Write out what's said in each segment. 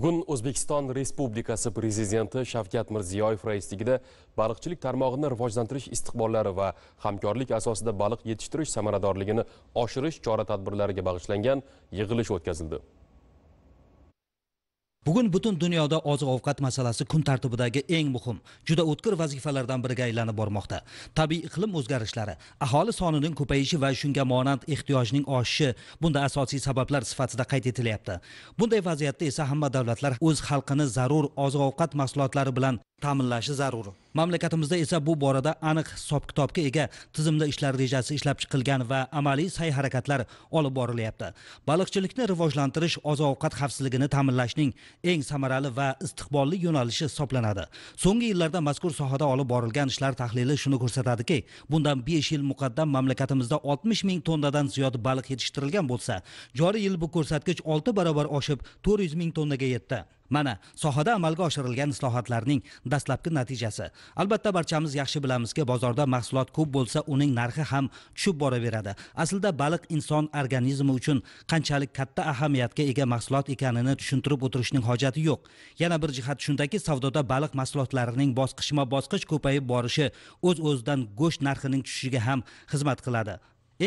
Bugun O'zbekiston Respublikasi Prezidenti Shavkat Mirziyoyev raisligida baliqchilik tarmog'ini rivojlantirish istiqbollari va hamkorlik asosida baliq yetishtirish samaradorligini oshirish chora-tadbirlariga bag'ishlangan yig'ilish o'tkazildi. Bugun butun dunyoda oziq-ovqat masalasi kun tartibidagi eng muhim, juda o'tkir vazifalardan biriga aylanib bormoqda. Tabiiy iqlim o'zgarishlari, aholi sonining ko'payishi va shunga monand ehtiyojning oshishi bunda asosiy sabablar sifatida qayd etilyapti. Bunday vaziyatda esa hamma davlatlar o'z xalqini zarur oziq-ovqat mahsulotlari bilan ta'minlashi zarur. Mamlakatimizda esa bu borada aniq hisob-kitobga ega tizimli ishlar rejasi ishlab chiqilgan va amaliy sa'y-harakatlar olib borilyapti. Baliqchilikni rivojlantirish oziq-ovqat xavfsizligini ta'minlashning eng samarali va istiqbolli yo'nalishi hisoblanadi. So'nggi yillarda mazkur sohada olib borilgan ishlar tahlili shuni ko'rsatadiki, bundan 5 yil muqaddam mamlakatimizda 60 ming tonnadan ziyod baliq yetishtirilgan bo'lsa, joriy yil bu ko'rsatkich 6 barobar oshib 400 ming tonnaga yetdi. Mana sohada amalga oshirilgan islohotlarning dastlabki natijasi. Albatta barchamiz yaxshi bilamizki, bozorda mahsulot ko'p bo'lsa, uning narxi ham tushib boraveradi. Aslida baliq inson organizmi uchun qanchalik katta ahamiyatga ega mahsulot ekanini tushuntirib o'tirishning hojati yo'q. Yana bir jihat shundaki, savdoda baliq mahsulotlarining bosqichma-bosqich ko'payib borishi o'z-o'zidan go'sht narxining tushishiga ham xizmat qiladi.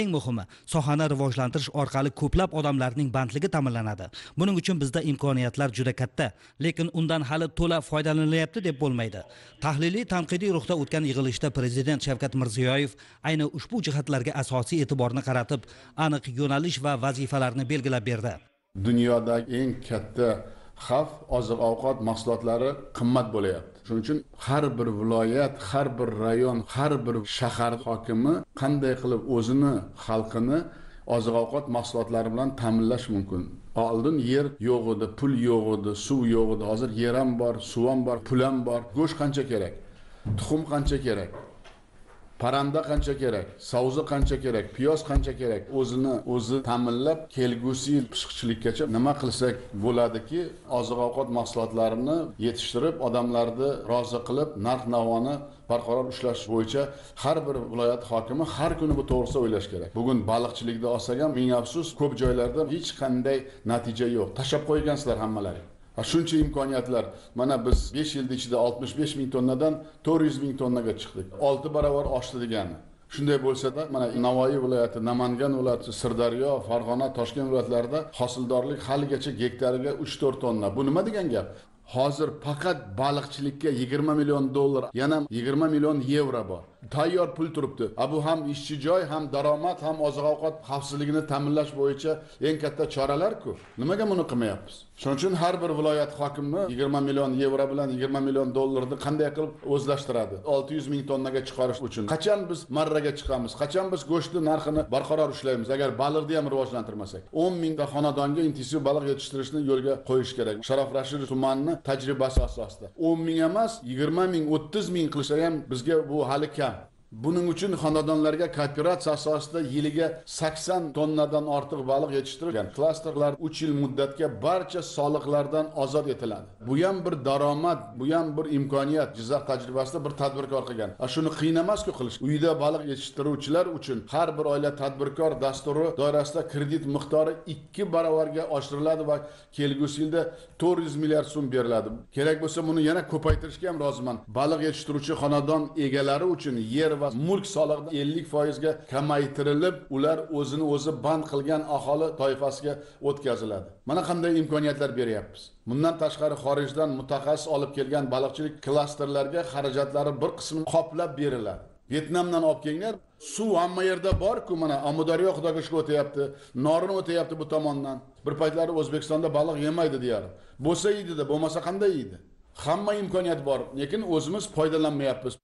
Eng muhimi, sohani rivojlantirish orqali ko'plab odamlarning bandligi ta'minlanadi. Buning uchun bizda imkoniyatlar juda katta, lekin undan hali to'la foydalanilyapti deb bo'lmaydi. Tahliliy tanqidiy ruhda o'tgan yig'ilishda Prezident Shavkat Mirziyoyev ayni ushbu jihatlarga asosiy e'tiborni qaratib, aniq yo'nalish va vazifalarni belgilab berdi. Dunyodagi eng katta xavf oziq-ovqat mahsulotlari qimmat bo'layapti. Shuning uchun har bir viloyat, har bir rayon, har bir shahar hokimi qanday qilib o'zini xalqini oziq-ovqat mahsulotlari bilan ta'minlash mumkin. Oldin yer yo'q edi, pul yo'q edi, suv yo'q edi. Hozir yer ham bor, suv ham bor, pul ham bor. Go'sht qancha kerak? Tuxum qancha kerak? Paranda qancha kerak, savzi qancha kerak, piyoz qancha kerak, o'zi ta'minlab kelgusi yil pishqichilikkacha nima qilsak bo'ladiki, oziq-ovqat mahsulotlarini yetishtirib, odamlarni rozi qilib, narx-navoni barqaror ushlash bo'yicha har bir viloyat hokimi har kuni bu to'g'risida o'ylash kerak. Bugun baliqchilikda olsak ham, ming afsus, ko'p joylarda hech qanday natija yo'q. Tashab qo'ygansizlar hammalari. Shuncha imkoniyatlar. Mana biz 5 yil ichida 65 ming tonnadan 400 ming tonnaga chiqdik. 6 barobar oshdi degani. Shunday bo'lsa-da, mana Navoiy viloyati, Namangan viloyati, Sirdaryo, Farg'ona, Toshkent viloyatlarida hosildorlik haligacha gektariga 3-4 tonna. Bu nima degan gap? Hozir faqat baliqchilikka 20 million dollar, yana 20 million yevro bor. Tayyor pul turibdi. Bu ham ishchi joy, ham daromad, ham oziq-ovqat xavfsizligini ta'minlash bo'yicha eng katta choralar-ku. Nimaga buni qilmayapmiz? Shuning uchun har bir viloyat hokimi 20 million yevro bilan 20 million dollarni qanday qilib o'zlashtiradi? 600 ming tonnaga chiqarish uchun. Qachon biz marraga chiqamiz? Qachon biz go'shtni narxini barqaror ushlaymiz? Agar baliqni ham rivojlantirmasak, 10 mingta xonadonga intensiv baliq yetishtirishni yo'lga qo'yish kerak. Sharof Rashid tumanining tajribasi asosida 10 ming emas, 20 ming, 30 ming qilsa ham bizga bu hali kam. Buning uchun xonadonlarga kooperatsiya asosida yiliga 80 tonnadan ortiq baliq yetishtirilgan. Klasterlar 3 yil muddatga barcha soliqlardan ozod etiladi. Bu ham bir daromad, bu ham bir imkoniyat. Jizzax tajribasida bir tadbirkor qilgan. Shuni qiyin emas-ku qilish. Uyda baliq yetishtiruvchilar uchun har bir oila tadbirkor dasturi doirasida kredit miqdori 2 barobarga oshiriladi va kelgusi yilda 400 milliard so'm beriladi. Kerak bo'lsa buni yana ko'paytirishga ham roziman. Baliq yetishtiruvchi xonadon egalari uchun yer mulk solig'i 50% ga kamaytirilib, ular o'zini o'zi band qilgan aholi toifasiga o'tkaziladi. Mana qanday imkoniyatlar beryapmiz. Bundan tashqari xorijdan mutaxassis olib kelgan baliqchilik klasterlarga xarajatlari bir qismi qoplab beriladi. Vyetnamdan olib kelganlar, suv hamma yerda bor-ku, mana Amudaryo xudoga shukr o'tayapti, Norin o'tayapti bu tomondan. Bir paytlar O'zbekistonda baliq yemaydi deyar. Bo'lsa yeydi-da, bo'lmasa qanday yeydi? Hamma imkoniyat bor, lekin o'zimiz foydalanmayapmiz.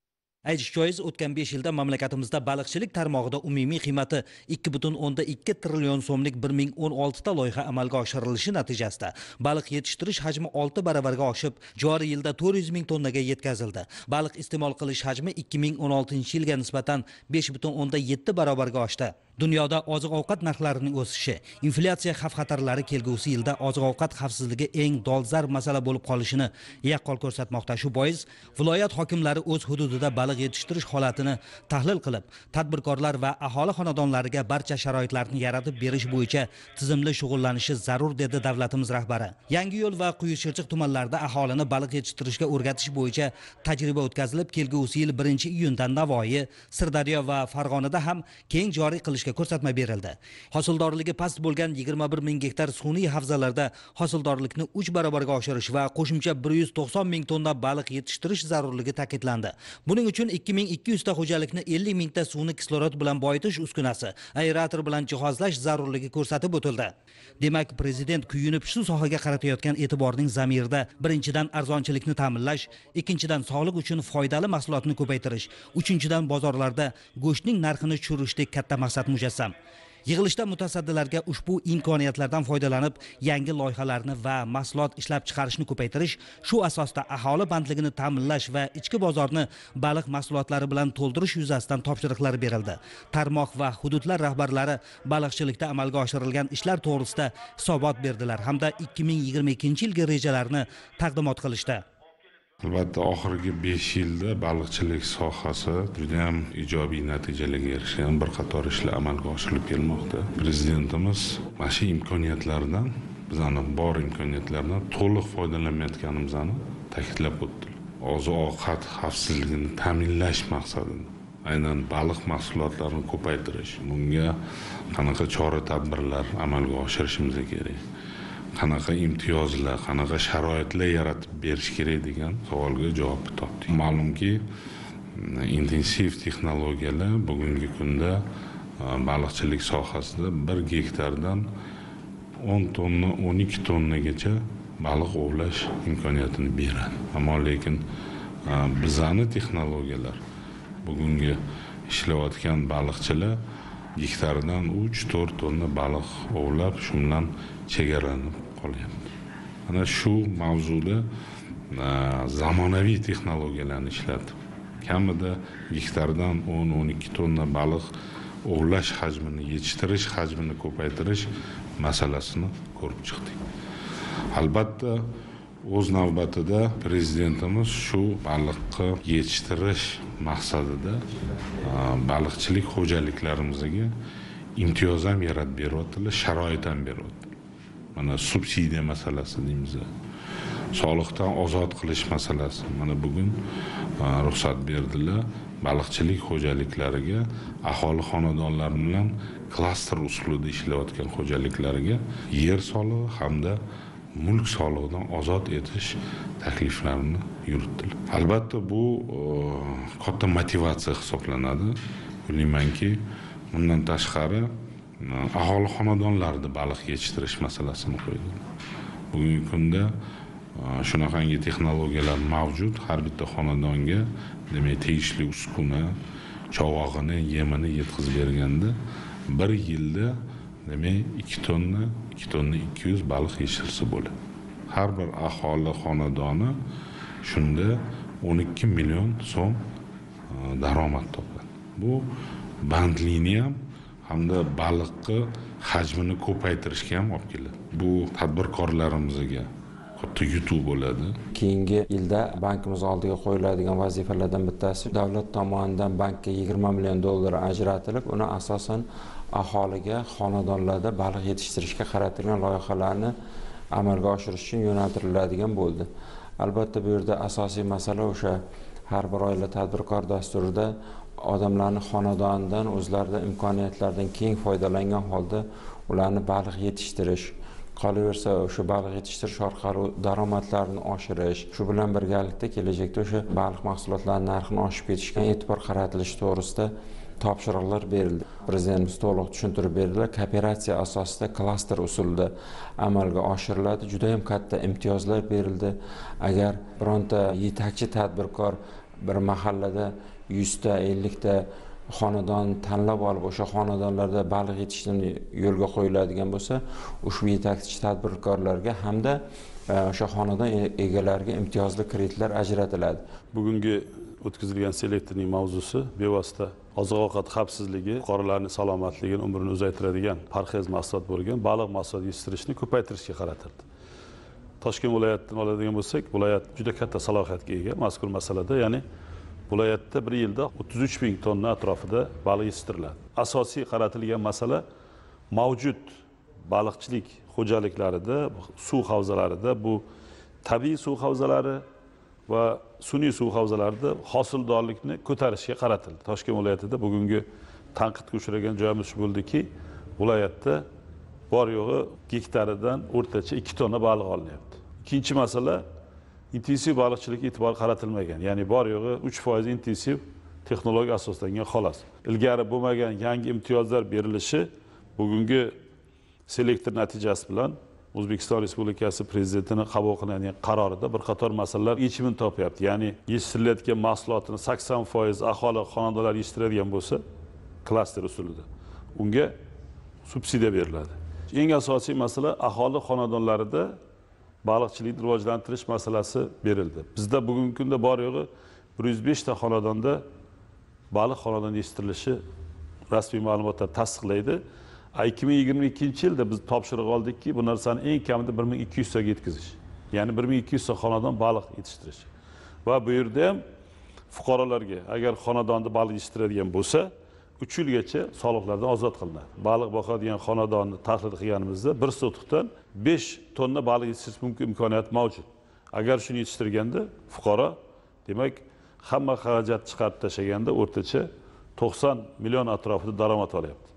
Aytish joiz, o'tgan 5 yilda mamlakatimizda baliqchilik tarmog'ida umumiy qiymati 2,2 trillion so'mlik 1016 ta loyiha amalga oshirilishi natijasida baliq yetishtirish hajmi 6 barobarga oshib, joriy yilda 400 ming tonnaga yetkazildi. Baliq iste'mol qilish hajmi 2016-yilga nisbatan 5,7 barobarga oshdi. Dunyoda oziq-ovqat narxlarining o'sishi, inflyatsiya xavf-xatarlari kelgusi yilda oziq-ovqat xavfsizligi eng dolzarb masala bo'lib qolishini yaqqol ko'rsatmoqda. Shu bois viloyat hokimlari o'z hududida baliq yetishtirish holatini tahlil qilib, tadbirkorlar va aholi xonadonlariga barcha sharoitlarni yaratib berish bo'yicha tizimli shug'ullanishi zarur, dedi davlatimiz rahbari. Yangiyo'l va Quyushchirchiq tumanlarida aholini baliq yetishtirishga o'rgatish bo'yicha tajriba o'tkazilib, kelgusi yil 1-iyundan Navoiy, Sirdaryo va Farg'onada ham keng joriy qilishga ko'rsatma berildi. Hosildorligi past bo'lgan 21 ming gektar sun'iy havzalarda hosildorlikni 3 barobarga oshirish va qo'shimcha 190 ming tonna baliq yetishtirish zarurligi ta'kidlandi. Buning uchun 2200 ta xo'jalikni 50 mingta suvni kislorod bilan boyitish uskunasi, aerator bilan jihozlash zarurligi ko'rsatib o'tildi. Demak, prezident kuyunib shu sohaga qaratayotgan e'tiborning zamirida birinchidan arzonchilikni ta'minlash, ikkinchidan sog'liq uchun foydali mahsulotni ko'paytirish, uchinchidan bozorlarda go'shtning narxini tushirishdek katta maqsad mujassam. Yig'ilishda mutasaddilarga ushbu imkoniyatlardan foydalanib, yangi loyihalarni va mahsulot ishlab chiqarishni ko'paytirish, shu asosda aholi bandligini ta'minlash va ichki bozorni baliq mahsulotlari bilan to'ldirish yuzasidan topshiriqlar berildi. Tarmoq va hududlar rahbarlari baliqchilikda amalga oshirilgan ishlar to'g'risida hisobot berdilar hamda 2022-yilgi rejalarni taqdimot qilishdi. Albatta, oxirgi 5 yilda baliqchilik sohasi juda ham ijobiy natijalarga erishgan bir qator ishlar amalga oshirilib kelmoqda. Prezidentimiz mana shu imkoniyatlardan, bizning bor imkoniyatlardan to'liq foydalanmayotganimizni ta'kidlab o'tdi. Oziq-ovqat xavfsizligini ta'minlash maqsadida aynan baliq mahsulotlarini ko'paytirish, bunga qanaqa chora-tadbirlar amalga oshirishimiz kerak? Qanaqa imtiyozlar, qanaqa sharoitlar yaratib berish kerak degan savolga javob topdik. Ma'lumki, intensiv texnologiyalar bugungi kunda baliqchilik sohasida 1 gektardan 10 tonna, 12 tonnagacha baliq ovlash imkoniyatini beradi. Ammo lekin bizani texnologiyalar bugungi ishlayotgan baliqchilar gektaridan 3-4 tonna baliq ovlab, shu bilan chegaralanib qolyapti. Ana shu mavzuda zamonaviy texnologiyalarni ishlatib, kamida gektaridan 10-12 tonna baliq ovlash hajmini, yetishtirish hajmini ko'paytirish masalasini ko'rib chiqdik. Albatta, o'z navbatida prezidentimiz shu baliqni yetishtirish maqsadida baliqchilik xo'jaliklarimizga imtiyoz ham yaratib beryaptilar, sharoit ham beryaptilar. Mana subsidiya masalasi deymiz. Soliqdan ozod qilish masalasi. Mana bugun ruxsat berdilar. Baliqchilik xo'jaliklariga, aholi xonadonlari bilan klaster usulida ishlayotgan xo'jaliklariga yer solig'i hamda mulk solig'idan ozod etish takliflarini yuritdilar. Albatta, bu katta motivatsiya hisoblanadi. Bilamanki, bundan tashqari aholi xonadonlarida baliq yetishtirish masalasini qo'ydi. Bugungi kunda shunaqangi texnologiyalar mavjud. Har bitta xonadonga, demak, tegishli uskuna, chovog'ini, yemini yetkazib berganda 1 yilda demak 2 tonna 200 baliq yetishtirsa bo'ladi. Har bir aholi xonadoni shunda 12 million so'm daromad topadi. Bu bandlikni ham hamda baliqni hajmini ko'paytirishga ham olib keladi. Bu tadbirkorlarimizga katta yutuq bo'ladi. Keyingi yilda bankimiz oldiga qo'yiladigan vazifalardan bittasi davlat tomonidan bankka 20 million dollar ajratilib, uni asosan aholiga xonadonlarda baliq yetishtirishga qaratilgan loyihalarni amalga oshirish uchun yo'naltiriladigan bo'ldi. Albatta, bu yerda asosiy masala o'sha har bir oila tadbirkor dasturida odamlarning xonadonidan, o'zlarining imkoniyatlaridan keng foydalangan holda ularni baliq yetishtirish, qolaversa o'sha baliq yetishtirish orqali daromadlarini oshirish, shu bilan birgalikda kelajakda o'sha baliq mahsulotlarining narxini oshib ketishga e'tibor qaratilishi to'g'risida topshiriqlar berildi. Prezidentimiz to'liq tushuntirib berdilar. Kooperatsiya asosida klaster usulida amalga oshiriladi. Juda ham katta imtiyozlar berildi. Agar bironta yetakchi tadbirkor bir mahallada 100 ta, 50 ta xonadon tanlab olib, o'sha xonadonlarda baliq yetishtirishni yo'lga qo'yiladigan bo'lsa, ushbu yetakchi tadbirkorlarga hamda o'sha xonadon egalariga imtiyozli kreditlar ajratiladi. Bugungi o'tkazilgan selektorning mavzusi bevosita oziq-ovqat xavfsizligi, fuqarolarning salomatligini, umrini uzaytiradigan parhez mahsulot bo'lgan baliq mahsulot yetishtirishni ko'paytirishga qaratildi. Toshkent viloyatidan oladigan bo'lsak, viloyat juda katta salohiyatga ega mazkur masalada, ya'ni viloyatda bir yilda 33 ming tonna atrofida baliq yetishtiriladi. Asosiy qaratilgan masala mavjud baliqchilik xo'jaliklarida, suv havzalarida, bu tabiiy suv havzalari va sun'iy suv havzalarida hosildorlikni ko'tarishga qaratildi. Toshkent viloyatida bugungi tanqidga uchragan joyimiz shu bo'ldiki, viloyatda bor yo'g'i gektaridan o'rtacha 2 tonna baliq olinyapti. Ikkinchi masala, intensiv baliqchilikka e'tibor qaratilmagan. Ya'ni bor yo'g'i 3% intensiv texnologiya asoslangan xolos. Ilgari bo'lmagan yangi imtiyozlar berilishi bugungi selektor natijasi bilan O'zbekiston Respublikasi Prezidentining qabul qilingan qarorida bir qator masalalar yechimini topyapti. Ya'ni yetishtirilayotgan mahsulotni 80% aholi xonadonlar yetishtiradigan bo'lsa, klaster usulida unga subsidiya beriladi. Eng asosiy masala aholi xonadonlarida baliqchilikni rivojlantirish masalasi berildi. Bizda bugungi kunda bor yo'g'i 105 ta xonadonda baliq xonadon yetishtirilishi rasmiy ma'lumotlar tasdiqlaydi. 2022-yilda biz topshiriq oldikki, bu narsani eng kamida 1200 taga yetkazish. Ya'ni 1200 ta xonadon baliq yetishtirish. Va bu yerda ham fuqarolarga agar xonadonda baliq yetishtiradigan bo'lsa, 3 yilgacha soliqlardan ozod qilinadi. Baliq boqadigan xonadonni tahlil qilganimizda 1 sotixdan 5 tonna baliq yetishtirish mumkin imkoniyat mavjud. Agar shuni yetishtirganda fuqaro, demak, hamma xarajat chiqarib tashlaganda o'rtacha 90 million atrofida daromad olyapti.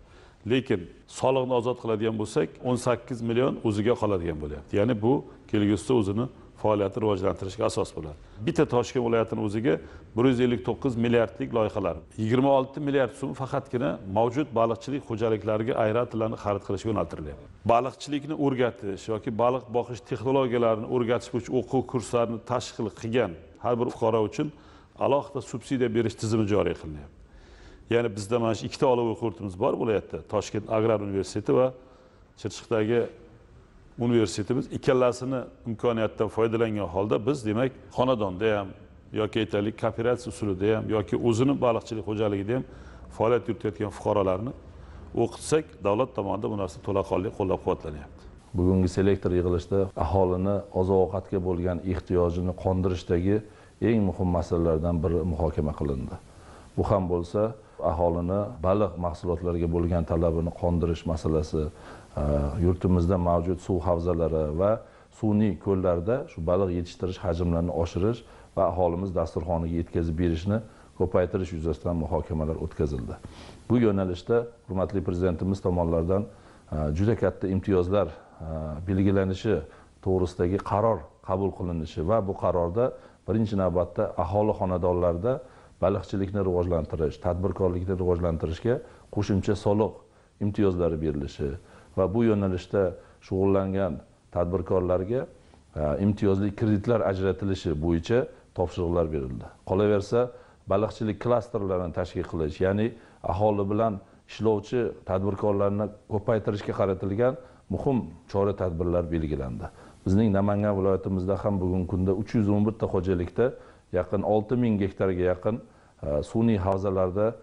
Lekin soliqni ozod qiladigan bo'lsak, 18 million o'ziga qoladigan bo'lyapti. Ya'ni bu kelgusida o'zini faoliyatini rivojlantirishga asos bo'ladi. Bitta Toshkent viloyatining o'ziga 159 milliardlik loyihalar, 26 milliard so'm faqatgina mavjud baliqchilik xo'jaliklariga ayratilani xarid qilishga yo'naltirilyapti. Baliqchilikni o'rgatish yoki baliq boqish texnologiyalarini o'rgatish bo'yicha o'quv kurslarini tashkil qilgan har bir fuqaro uchun alohida subsidiya berish tizimi joriy qilinyapti. Ya'ni bizda mana shu ikkita oliy o'quv yurtimiz bor viloyatda, Toshkent Agrar universiteti va Chirchiqdagi universitetimiz. Ikkalasini imkoniyatdan foydalangan holda biz, demak, xonadonda ham yoki aytaylik kooperatsiya usulida ham yoki o'zining baliqchilik xo'jaligida ham faoliyat yuritayotgan fuqarolarni o'qitsak, davlat tomonidan bu narsa to'laqonli qo'llab-quvvatlanyapti. Bugungi selektor yig'ilishida aholini oziq-ovqatga bo'lgan ehtiyojini qondirishdagi eng muhim masalalardan biri muhokama qilindi. Bu ham bo'lsa, aholini baliq mahsulotlariga bo'lgan talabini qondirish masalasi, yurtimizda mavjud suv havzalari va sun'iy ko'llarda shu baliq yetishtirish hajmlarini oshirish va aholimiz dasturxoniga yetkazib berishni ko'paytirish yuzasidan muhokamalar o'tkazildi. Bu yo'nalishda hurmatli prezidentimiz tomonidan juda katta imtiyozlar belgilanishi to'g'risidagi qaror qabul qilinishi va bu qarorda birinchi navbatda aholi xonadonlarida baliqchilikni rivojlantirish, tadbirkorlikni rivojlantirishga qo'shimcha soliq imtiyozlari berilishi va bu yo'nalishda shug'ullangan tadbirkorlarga imtiyozli kreditlar ajratilishi bo'yicha topshiriqlar berildi. Qolaversa, baliqchilik klasterlarini tashkil qilish, ya'ni aholi bilan ishlovchi tadbirkorlarni ko'paytirishga qaratilgan muhim chora-tadbirlar belgilandi. Bizning Namangan viloyatimizda ham bugungi kunda 311 ta xo'jalikda yaqin 6000 gektarga yaqin sun'iy havzalarda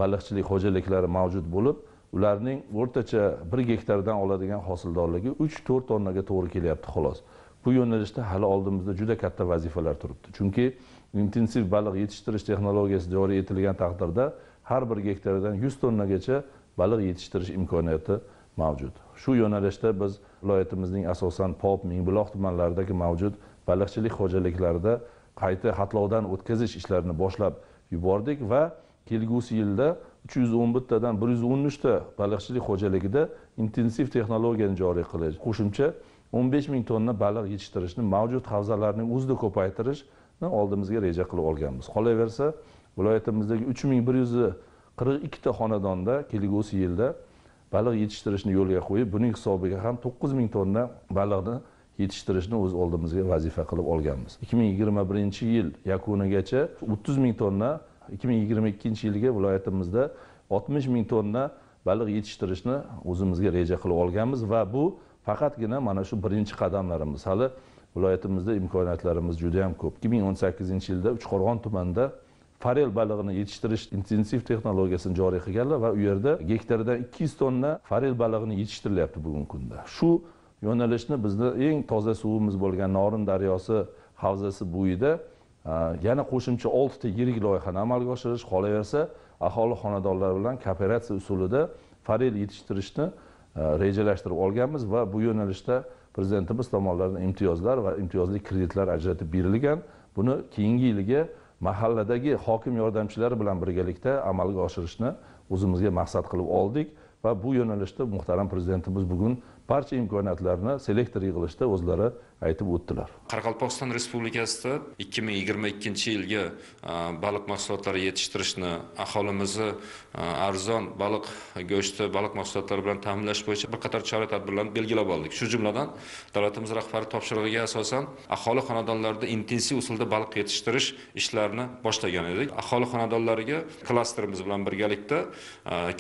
baliqchilik xo'jaliklari mavjud bo'lib, ularning o'rtacha 1 gektardan oladigan hosildorligi 3-4 tonnaga to'g'ri kelyapti xolos. Bu yo'nalishda hali oldimizda juda katta vazifalar turibdi. Chunki intensiv baliq yetishtirish texnologiyasi joriy etilgan taqdirda har bir gektardan 100 tonnagacha baliq yetishtirish imkoniyati mavjud. Shu yo'nalishda biz viloyatimizning asosan Pop, Mingbuloq tumanlaridagi mavjud baliqchilik xo'jaliklarida qayta xatlovdan o'tkazish ishlarini boshlab yubordik va kelgusi yilda 311 tadan 113 ta baliqchilik xo'jaligida intensiv texnologiyani joriy qilish, qo'shimcha 15 ming tonna baliq yetishtirishni mavjud havzalarning o'zida ko'paytirishni oldimizga reja qilib olganmiz. Qolaversa, viloyatimizdagi 3142 ta xonadonda kelgusi yilda baliq yetishtirishni yo'lga qo'yib, buning hisobiga ham 9000 tonna baliqni yetishtirishni o'z oldimizga vazifa qilib olganmiz. 2021-yil yakunigacha 30 ming tonna, 2022-yilga viloyatimizda 60 ming tonna baliq yetishtirishni o'zimizga reja qilib olganmiz va bu faqatgina mana shu birinchi qadamlarimiz. Hali viloyatimizda imkoniyatlarimiz juda ham ko'p. 2018-yilda Uchqo'rg'on tumanida farel balig'ini yetishtirish intensiv texnologiyasini joriy qilganlar va u yerda gektaridan 200 tonna farel balig'ini yetishtirilyapti bugungi kunda. Shu yo'nalishni bizni eng toza suvimiz bo'lgan Norin daryosi havzasi bo'yida yana qo'shimcha 6 ta yirik loyihani amalga oshirish, qolaversa aholi xonadonlari bilan kooperatsiya usulida farel yetishtirishni rejalashtirib olganmiz va bu yo'nalishda prezidentimiz tomonidan imtiyozlar va imtiyozli kreditlar ajratib berilgan. Buni keyingi yilga mahalladagi hokim yordamchilari bilan birgalikda amalga oshirishni o'zimizga maqsad qilib oldik va bu yo'nalishda muhtaram prezidentimiz bugun barcha imkoniyatlarni selektor yig'ilishida o'zlari aytib o'tdilar. Qoraqalpog'iston Respublikasida 2022 yilga baliq mahsulotlari yetishtirishni, aholimizni arzon baliq go'shti, baliq mahsulotlari bilan ta'minlash bo'yicha bir qator chora-tadbirlarni belgilab oldik. Shu jumladan davlatimiz rahbari topshirig'iga asosan aholi xonadonlarida intensiv usulda baliq yetishtirish ishlarini boshlagan edik. Aholi xonadonlariga klasterimiz bilan birgalikda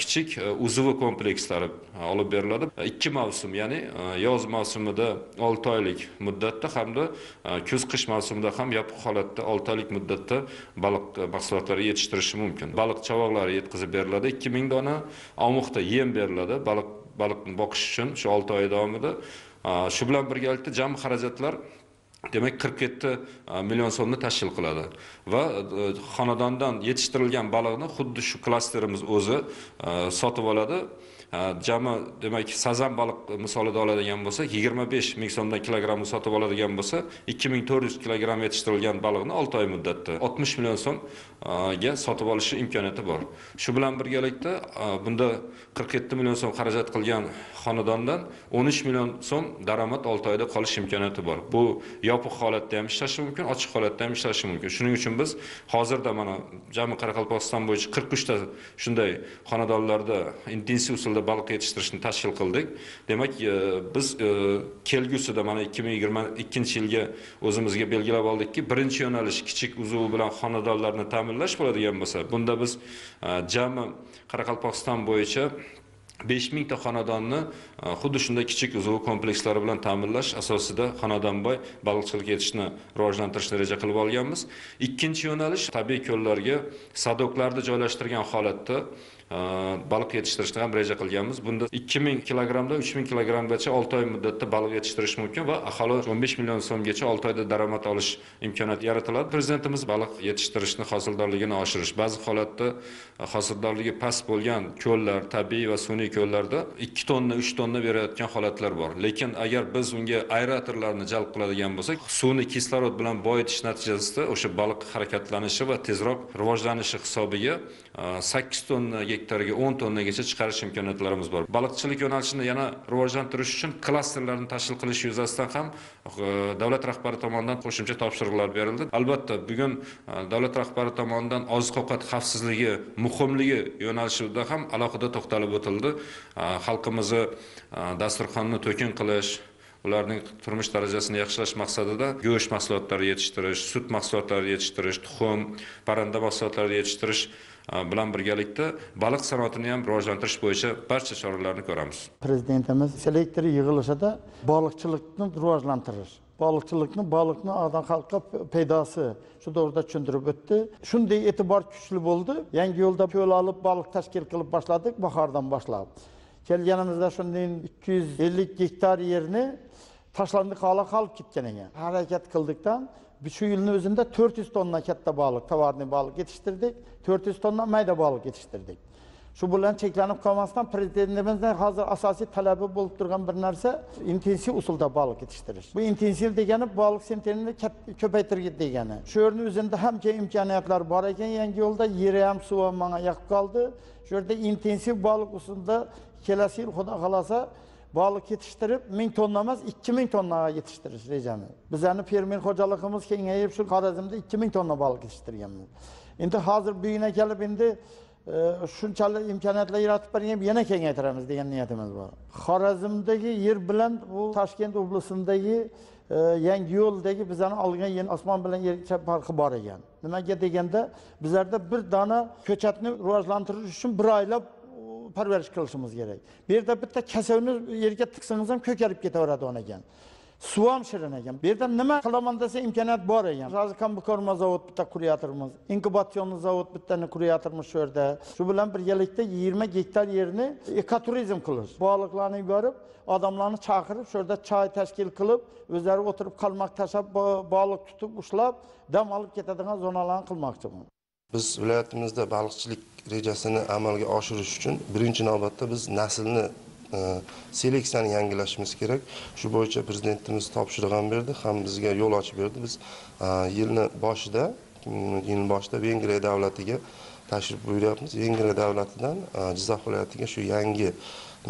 kichik uzuvi komplekslari olib beriladi. 2 mavsum, ya'ni yoz mavsumida 6 oylik muddatda hamda kuz-qish mavsumida ham yopiq holatda 6 oylik muddatda baliq mahsulotlari yetishtirishi mumkin. Baliq chavoqlari yetkazib beriladi, 2000 dona omuqda yem beriladi baliqni boqish uchun shu 6 oy davomida. Shu bilan birgalikda jami xarajatlar demak 47 million so'mni tashkil qiladi va xonadondan yetishtirilgan baliqni xuddi shu klasterimiz o'zi sotib oladi. Jami demak sazan baliq misolida oladigan bo'lsak 25 ming so'mdan kilogramni sotib oladigan bo'lsa 2400 kilogramm yetishtirilgan baliqni 6 oy muddatda 60 million so'mga sotib olish imkoniyati bor. Shu bilan birgalikda bunda 47 million so'm xarajat qilgan xonadondan 13 million so'm daromad 6 oyda qolish imkoniyati bor. Bu yopiq holatda ham ishlashi mumkin, ochiq holatda ham ishlashi mumkin. Shuning uchun biz hozirda mana jami Qoraqalpog'iston bo'yicha 43 ta shunday xonadonlarda intensiv usulda baliq yetishtirishni tashkil qildik. Demak, biz kelgusida mana 2022 yilga o'zimizga belgilab oldikki, birinchi yo'nalish kichik uzuv bilan xonadonlarni ta'minlash bo'ladigan bo'lsa, bunda biz jami Qoraqalpog'iston bo'yicha 5000 ta xonadonni xuddi shunday kichik uzuv komplekslari bilan ta'minlash asosida xonadonbo'y baliqchilik etishni rivojlantirishni reja qilib olganmiz. Ikkinchi yo'nalish tabiiy ko'llarga sadoklarni joylashtirgan holatda baliq yetishtirishni ham reja qilganmiz. Bunda 2000 kilogramdan 3000 kilogramgacha 6 oy muddatda baliq yetishtirish mumkin va aholi 15 million so'mgacha 6 oyda daromad olish imkoniyati yaratiladi. Prezidentimiz baliq yetishtirishni hosildorligini oshirish, ba'zi holatda hosildorligi past bo'lgan ko'llar, tabiiy va sun'iy ko'llarda 2 tonna, 3 tonna berayotgan holatlar bor. Lekin agar biz unga aeratorlarni jalb qiladigan bo'lsak, suvni kislorod bilan boyitish natijasida o'sha baliq harakatlanishi va tezroq rivojlanishi hisobiga 8 tonna gektarga 10 tonnagacha chiqarish imkoniyatlarimiz bor. Baliqchilik yo'nalishini yana rivojlantirish uchun klasterlarni tashkil qilish yuzasidan ham davlat rahbari tomonidan qo'shimcha topshiriqlar berildi. Albatta, bugun davlat rahbari tomonidan oziq-ovqat xavfsizligi muhimligi yo'nalishida ham alohida to'xtalib o'tildi. Xalqimizni dasturxonni to'kin qilish, ularning turmush darajasini yaxshilash maqsadida go'sht mahsulotlari yetishtirish, sut mahsulotlari yetishtirish, tuxum, parranda mahsulotlari yetishtirish bilan birgalikda baliq sanoatini ham rivojlantirish bo'yicha barcha choralarni ko'ramiz. Prezidentimiz selektor yig'ilishida baliqchilikni rivojlantirish, baliqni adam xalqqa paydosi shu to'g'rida tushuntirib o'tdi. Shunday e'tibor kuchli bo'ldi. Yangi yo'lda ko'l olib baliq tashkil qilib boshladik bahordan boshlab. Kelganimizda shunday 250 gektar yerni tashlandiq holatga qolib ketgan ekan. Harakat qildikdan shu yilning o'zida 400 tonna katta baliq, tovarniy baliq yetishtirdik, 400 tonna mayda baliq yetishtirdik. Shu bilan cheklanib qolmasdan prezidentimizning hozir asosiy talabi bo'lib turgan bir narsa intensiv usulda baliq yetishtirish. Bu intensiv degani baliq senterini ko'paytirgan degani. Shu yerning o'zida ham imkoniyatlar bor ekan. Yangi yo'lda yeri ham suvi ham menga yoqib qoldi. Shu yerda intensiv baliq usulida kelasi yil xudo xolasa baliq yetishtirib 1000 tonna emas 2000 tonnaga yetishtirish rejamiz. Bizning fermer xo'jaligimiz kengayib shu Xorazmda 2000 tonna baliq yetishtirganmiz. Endi hozir buyina kelib endi shunchalik imkoniyatlar yaratib bergan yana kengaytiramiz degan niyatimiz bor. Xorazmdagi yer bilan bu Toshkent oblastidagi yangi yo'ldagi bizning olgan yer osmon bilan yercha farqi bor ekan. Nimaga deganda bizlarda bir dona ko'chatni rivojlantirish uchun bir oylab parvarish qilishimiz kerak. Bu yerda bitta kasavni yerga tiqsangiz ham ko'karib ketaveradi ekan. Suv ham shirin ekan. Bu yerda nima qilaman desa imkoniyat bor ekan. Hozir kombikорма zavod bitta qurayapmiz. Inkubatsion zavod bittani qurayapmiz shu yerda. Shu bilan birgalikda 20 gektar yerni ekoturizm qilish. Baliqlarni yuborib, odamlarni chaqirib, shu yerda choy tashkil qilib, o'zlari o'tirib qalmoq tashab, baliq tutib, ushlab, dam olib ketadigan zonalarni qilmoqchiman. Biz viloyatimizda baliqchilik rejasini amalga oshirish uchun birinchi navbatda biz naslni seleksiyani yangilashimiz kerak. Shu bo'yicha prezidentimiz topshiriq ham berdi, ham bizga yo'l ochib berdi. Biz yil boshida Vengriya davlatiga tashrif buyuryapmiz. Vengriya davlatidan Jizzax viloyatiga shu yangi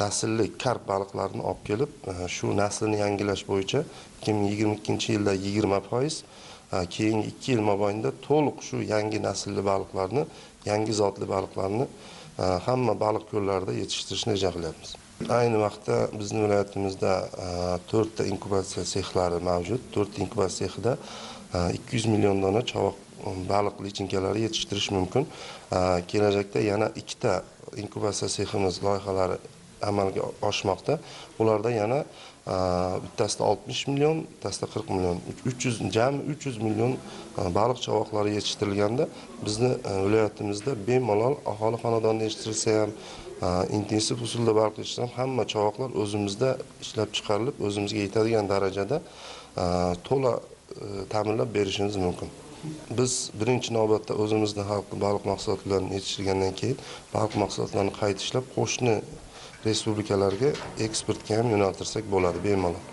naslli karp baliqlarini olib kelib, shu naslni yangilash bo'yicha 2022-yilda 20%, keyingi 2 yil mobaynida to'liq shu yangi naslli baliqlarni, yangi zotli baliqlarni hamma baliq ko'llarida yetishtirishni reja qilyapmiz. Ayni vaqtda bizning viloyatimizda 4 ta inkubatsiya sexlari mavjud. 4 inkubatsiya sexida 200 million dona chovoq baliq lichinkalari yetishtirish mumkin. Kelajakda yana 2 ta inkubatsiya seximiz loyihalari amalga oshmoqda. Ularda yana bittasida 60 million, bittasida 40 million, jami 300 million baliq chovoqlari yetishtirilganda bizni viloyatimizda bemalol aholi xonadonida yetishtirilsa ham, intensiv usulda baliq yetishtirilsa ham hamma chovoqlar o'zimizda ishlab chiqarilib, o'zimizga yetadigan darajada to'la ta'minlab berishimiz mumkin. Biz birinchi navbatda o'zimizda xalqning baliq mahsulotlarini yetishtirgandan keyin baliq mahsulotlarini qayta ishlab qo'shni respublikalarga eksportga ham yo'naltirsak bo'ladi bemalol.